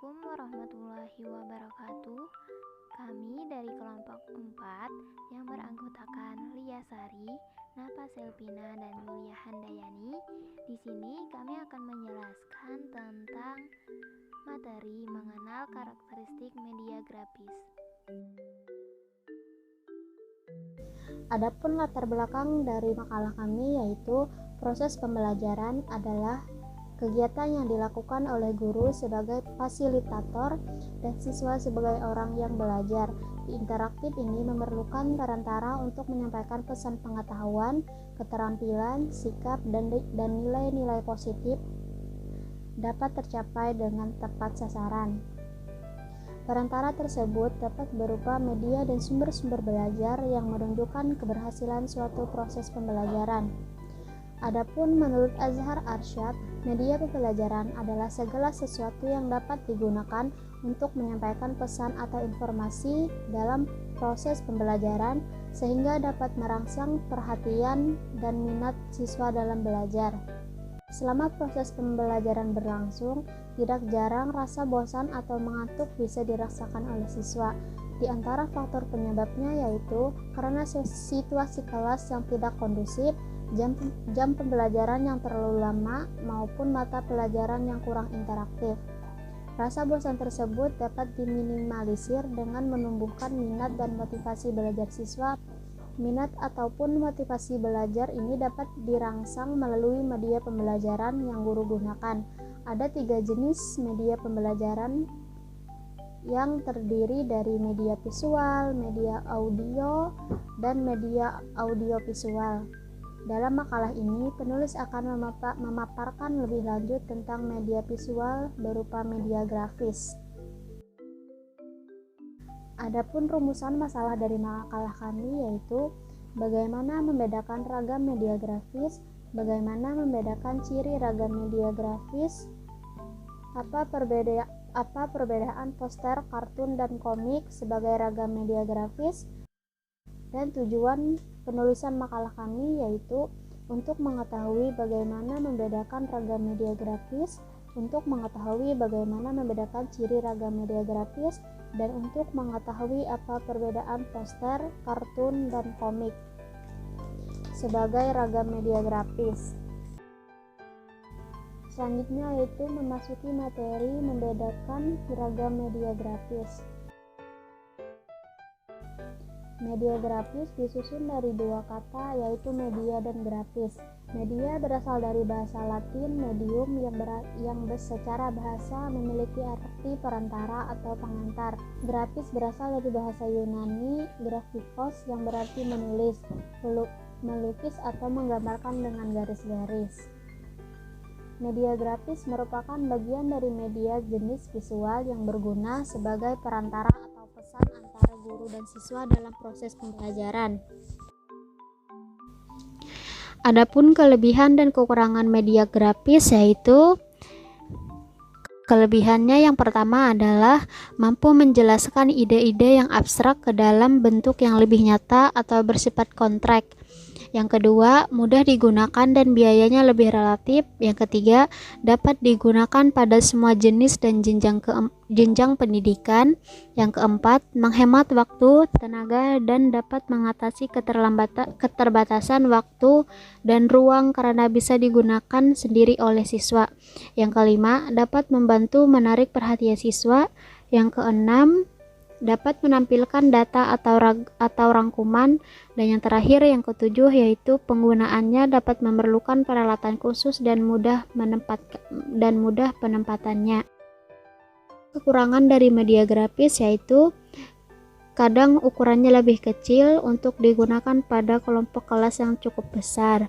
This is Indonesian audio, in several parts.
Assalamualaikum warahmatullahi wabarakatuh. Kami dari kelompok 4 yang beranggotakan Lia Sari, Nafa Selvina, dan Yulia Handayani. Di sini kami akan menjelaskan tentang materi mengenal karakteristik media grafis. Adapun latar belakang dari makalah kami yaitu proses pembelajaran adalah kegiatan yang dilakukan oleh guru sebagai fasilitator dan siswa sebagai orang yang belajar. Di interaktif ini memerlukan perantara untuk menyampaikan pesan pengetahuan, keterampilan, sikap, dan nilai-nilai positif dapat tercapai dengan tepat sasaran. Perantara tersebut dapat berupa media dan sumber-sumber belajar yang menunjukkan keberhasilan suatu proses pembelajaran. Adapun menurut Azhar Arsyad, media pembelajaran adalah segala sesuatu yang dapat digunakan untuk menyampaikan pesan atau informasi dalam proses pembelajaran sehingga dapat merangsang perhatian dan minat siswa dalam belajar. Selama proses pembelajaran berlangsung, tidak jarang rasa bosan atau mengantuk bisa dirasakan oleh siswa. Di antara faktor penyebabnya yaitu karena situasi kelas yang tidak kondusif, jam pembelajaran yang terlalu lama, maupun mata pelajaran yang kurang interaktif. Rasa bosan tersebut dapat diminimalisir dengan menumbuhkan minat dan motivasi belajar siswa. Minat ataupun motivasi belajar ini dapat dirangsang melalui media pembelajaran yang guru gunakan. Ada 3 jenis media pembelajaran yang terdiri dari media visual, media audio, dan media audiovisual. Dalam makalah ini, penulis akan memaparkan lebih lanjut tentang media visual berupa media grafis. Adapun rumusan masalah dari makalah kami yaitu bagaimana membedakan ragam media grafis, bagaimana membedakan ciri ragam media grafis, apa perbedaan poster, kartun, dan komik sebagai ragam media grafis, dan tujuan penulisan makalah kami yaitu untuk mengetahui bagaimana membedakan ragam media grafis, untuk mengetahui bagaimana membedakan ciri ragam media grafis, dan untuk mengetahui apa perbedaan poster, kartun, dan komik sebagai ragam media grafis. Selanjutnya yaitu memasuki materi membedakan ragam media grafis. Media grafis disusun dari 2 kata yaitu media dan grafis. Media berasal dari bahasa Latin medium yang secara bahasa memiliki arti perantara atau pengantar. Grafis berasal dari bahasa Yunani grafikos yang berarti menulis, melukis atau menggambarkan dengan garis-garis. Media grafis merupakan bagian dari media jenis visual yang berguna sebagai perantara atau pesan antara guru dan siswa dalam proses pembelajaran. Adapun kelebihan dan kekurangan media grafis yaitu kelebihannya yang pertama adalah mampu menjelaskan ide-ide yang abstrak ke dalam bentuk yang lebih nyata atau bersifat kontrak. Yang kedua, mudah digunakan dan biayanya lebih relatif. Yang ketiga, dapat digunakan pada semua jenis dan jenjang pendidikan. Yang keempat, menghemat waktu, tenaga, dan dapat mengatasi keterbatasan waktu dan ruang karena bisa digunakan sendiri oleh siswa. Yang kelima, dapat membantu menarik perhatian siswa. Yang keenam, dapat menampilkan data atau rangkuman, dan yang terakhir yang ketujuh yaitu penggunaannya dapat memerlukan peralatan khusus dan mudah penempatannya. Kekurangan dari media grafis yaitu kadang ukurannya lebih kecil untuk digunakan pada kelompok kelas yang cukup besar.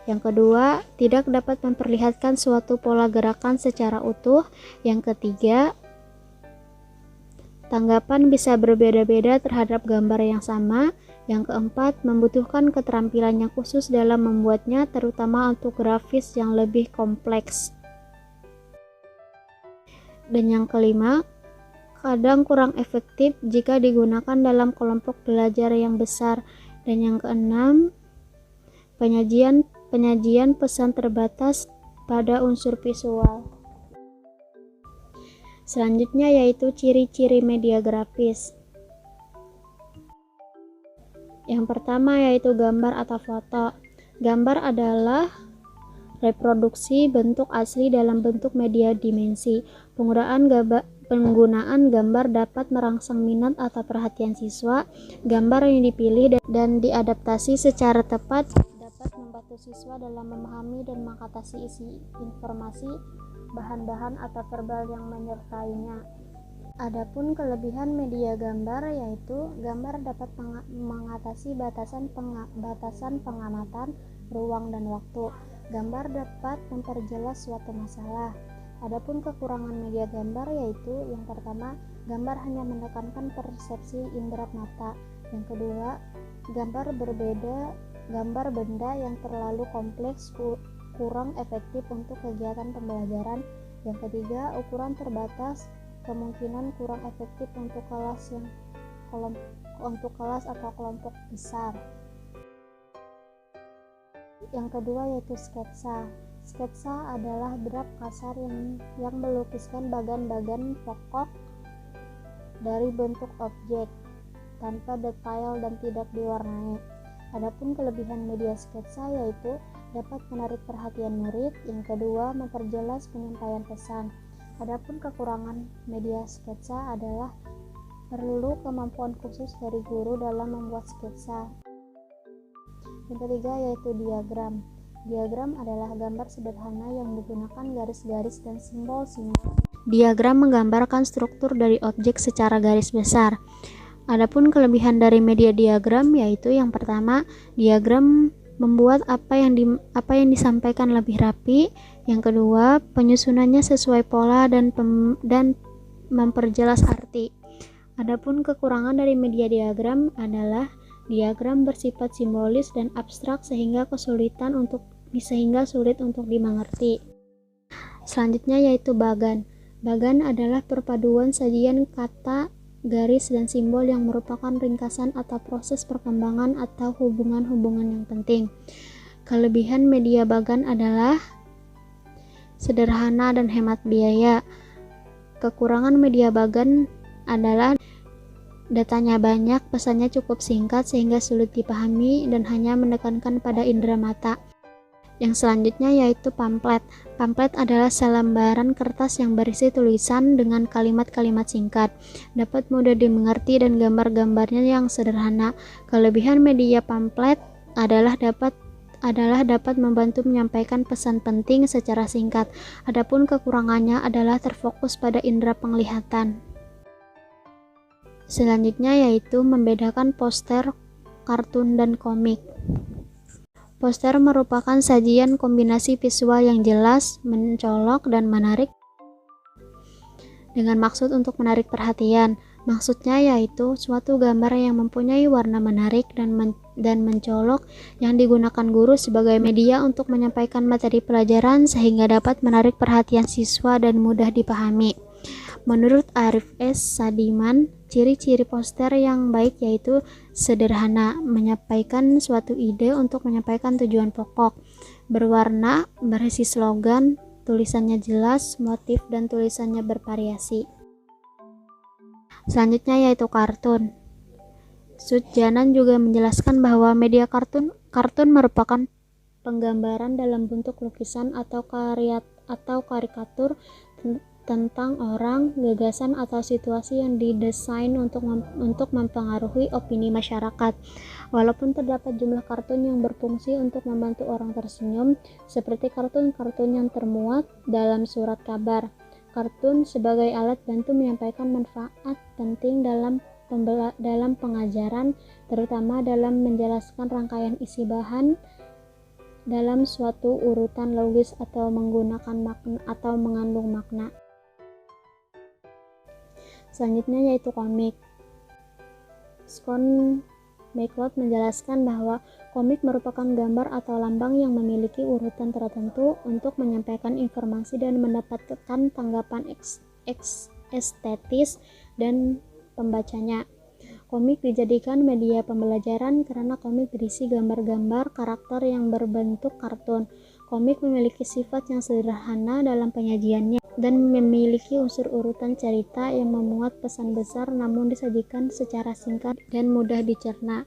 Yang kedua, tidak dapat memperlihatkan suatu pola gerakan secara utuh. Yang ketiga, tanggapan bisa berbeda-beda terhadap gambar yang sama. Yang keempat, membutuhkan keterampilan yang khusus dalam membuatnya, terutama untuk grafis yang lebih kompleks. Dan yang kelima, kadang kurang efektif jika digunakan dalam kelompok belajar yang besar. Dan yang keenam, penyajian pesan terbatas pada unsur visual. Selanjutnya yaitu ciri-ciri media grafis. Yang pertama yaitu gambar atau foto. Gambar adalah reproduksi bentuk asli dalam bentuk media dimensi. Penggunaan gambar dapat merangsang minat atau perhatian siswa. Gambar yang dipilih dan diadaptasi secara tepat dapat membantu siswa dalam memahami dan mengatasi isi informasi, bahan-bahan atau verbal yang menyertainya. Adapun kelebihan media gambar yaitu gambar dapat mengatasi batasan pengamatan ruang dan waktu. Gambar dapat memperjelas suatu masalah. Adapun kekurangan media gambar yaitu yang pertama, gambar hanya menekankan persepsi indera mata. Yang kedua, gambar benda yang terlalu kompleks kurang efektif untuk kegiatan pembelajaran. Yang ketiga, ukuran terbatas kemungkinan kurang efektif untuk kelas atau kelompok besar. Yang kedua yaitu sketsa. Sketsa adalah draft kasar yang melukiskan bagian-bagian pokok dari bentuk objek tanpa detail dan tidak diwarnai. Adapun kelebihan media sketsa yaitu dapat menarik perhatian murid. Yang kedua, memperjelas penyampaian pesan. Adapun kekurangan media sketsa adalah perlu kemampuan khusus dari guru dalam membuat sketsa. Yang ketiga yaitu diagram. Diagram adalah gambar sederhana yang menggunakan garis-garis dan simbol-simbol. Diagram menggambarkan struktur dari objek secara garis besar. Adapun kelebihan dari media diagram yaitu yang pertama, diagram membuat apa yang disampaikan lebih rapi. Yang kedua, penyusunannya sesuai pola dan memperjelas arti. Adapun kekurangan dari media diagram adalah diagram bersifat simbolis dan abstrak sehingga sulit untuk dimengerti. Selanjutnya yaitu bagan. Bagan adalah perpaduan sajian kata, garis, dan simbol yang merupakan ringkasan atau proses perkembangan atau hubungan-hubungan yang penting. Kelebihan media bagan adalah sederhana dan hemat biaya. Kekurangan media bagan adalah datanya banyak, pesannya cukup singkat sehingga sulit dipahami dan hanya menekankan pada indera mata. Yang selanjutnya yaitu pamflet. Pamflet adalah selembaran kertas yang berisi tulisan dengan kalimat-kalimat singkat, dapat mudah dimengerti dan gambar-gambarnya yang sederhana. Kelebihan media pamflet adalah dapat membantu menyampaikan pesan penting secara singkat. Adapun kekurangannya adalah terfokus pada indera penglihatan. Selanjutnya yaitu membedakan poster, kartun, dan komik. Poster merupakan sajian kombinasi visual yang jelas, mencolok, dan menarik dengan maksud untuk menarik perhatian. Maksudnya yaitu suatu gambar yang mempunyai warna menarik dan mencolok yang digunakan guru sebagai media untuk menyampaikan materi pelajaran sehingga dapat menarik perhatian siswa dan mudah dipahami. Menurut Arif S. Sadiman, ciri-ciri poster yang baik yaitu sederhana, menyampaikan suatu ide untuk menyampaikan tujuan pokok, berwarna, berisi slogan, tulisannya jelas, motif dan tulisannya bervariasi. Selanjutnya yaitu kartun. Sudjanan juga menjelaskan bahwa media kartun merupakan penggambaran dalam bentuk lukisan atau karikatur tentang orang, gagasan, atau situasi yang didesain untuk mempengaruhi opini masyarakat. Walaupun terdapat jumlah kartun yang berfungsi untuk membantu orang tersenyum, seperti kartun-kartun yang termuat dalam surat kabar. Kartun sebagai alat bantu menyampaikan manfaat penting dalam pengajaran, terutama dalam menjelaskan rangkaian isi bahan dalam suatu urutan logis atau menggunakan makna atau mengandung makna. Selanjutnya yaitu komik. Scott McCloud menjelaskan bahwa komik merupakan gambar atau lambang yang memiliki urutan tertentu untuk menyampaikan informasi dan mendapatkan tanggapan estetis dan pembacanya. Komik dijadikan media pembelajaran karena komik berisi gambar-gambar karakter yang berbentuk kartun. Komik memiliki sifat yang sederhana dalam penyajiannya dan memiliki unsur urutan cerita yang memuat pesan besar namun disajikan secara singkat dan mudah dicerna.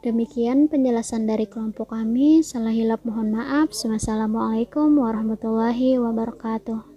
Demikian penjelasan dari kelompok kami. Salah hilap mohon maaf. Wassalamualaikum warahmatullahi wabarakatuh.